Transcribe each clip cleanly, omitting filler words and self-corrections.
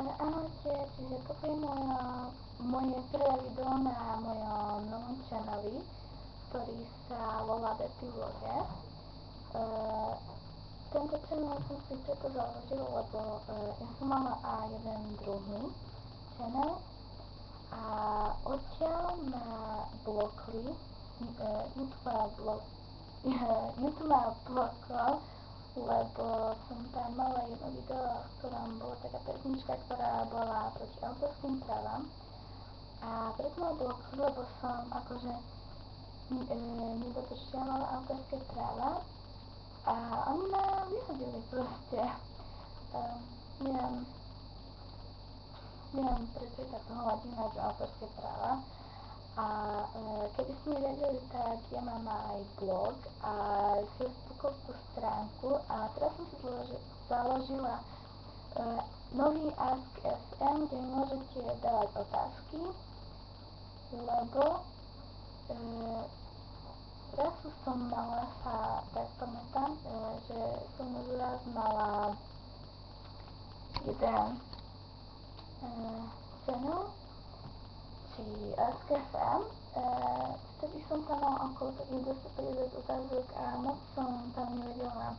Ahojte, čiže toto je moje prvé video na mojom novom channeli, ktorý sa volá Betty Vlogger. Tento channel som si preto založila, lebo ja som mala aj jeden druhý channel a odtiaľ ma blokli, YouTube ma blokol, lebo som tam mala jedno video, v ktorom bola taká pesnička, ktorá bola proti autorským právam. A preto ma blokli, lebo som akože nedodržiavala autorské práva a oni ma vyhodili proste. Neviem, prečo je takto hladina, že autorské práva. A keby ste mi vedeli, tak ja mám aj blog a facebookovú stránku a teraz som si založila nový Ask.fm, kde môžete dávať otázky, lebo raz som mala sa, tak pamätám, že som raz mala jeden channel, či Ask.fm, vtedy som tam mala okolo takých 250 otázok a moc som tam nevedela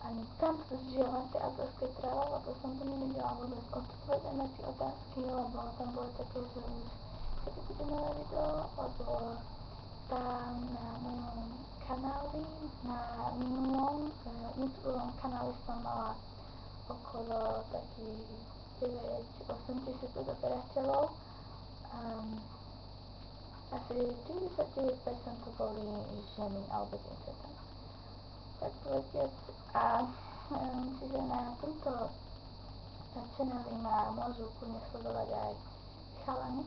ani kam zdržiavať tie autorské práva, lebo som to nevedela vôbec odpovedať na tie otázky, lebo tam bolo také, že už kedy bude nové video, lebo tam na mojom kanáli, na minulom YouTubeovom kanáli som mala okolo takých 9-8 tisíc odoberateľov. Asi 99% to boli ženy alebo dievčatá, tak povediac. A čiže na tomto channeli ma môžu úplne sledovať aj chalani,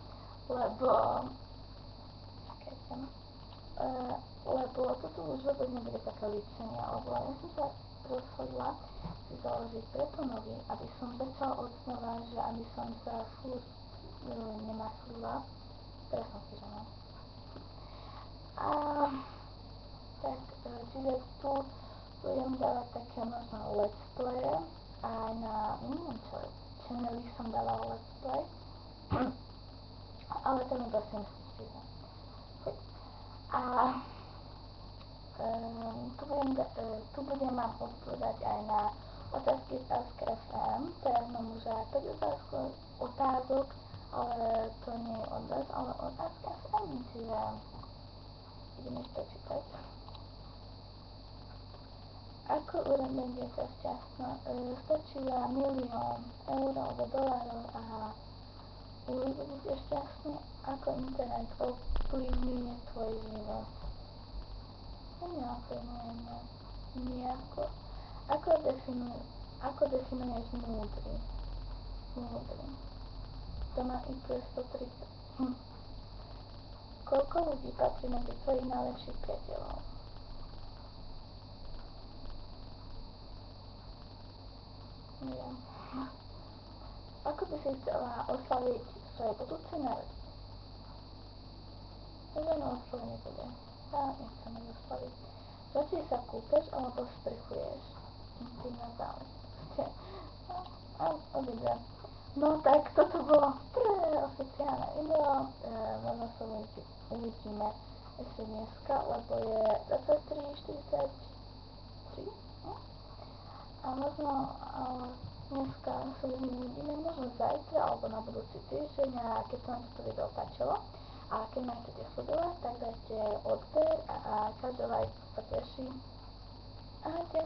lebo lebo toto už vôbec nebude také líčenie, lebo ja som sa rozhodla si založiť preto nový, aby som začala od znova, že aby som sa furt nemachlila. Teraz som si žena. A tak, čiže tu budem dávať také možno let's play, aj na minulom channeli som dávala let's play, ale to mi prosím stíža. A tu budem vám odpovedať aj na otázky z Ask.fm. Teraz mám už aj 5 otázok, ale to nie je od vás, ale od Ask.fm, čiže ideme to čítať. Ako urobiť dieťa šťastné? Stačí vám 1 000 000 eur alebo dolárov a už budete šťastní. Ako internet ovplyvňuje tvoj život? Neovplyvňuje nejako. Ako definuješ múdry? To má IQ 130. Koľko ľudí patrí medzi tvojich najlepších priateľov? Neviem. Ako by si chcela oslaviť svoje budúce narodeniny? Žiadne oslavenie nebude. Ja nechcem ich oslaviť. Radšej sa kúpeš alebo sprchuješ? Intimná záležitosť. Obidve. No tak toto bolo prvé oficiálne video. Možno sa uvidíme ešte dneska, lebo je 23:43. A možno dneska sa uvidíme, možno zajtra alebo na budúci týždeň, a keď sa vám toto video páčilo a keď ma chcete sledovať, tak dajte odber a každý like sa teší. Ahojte.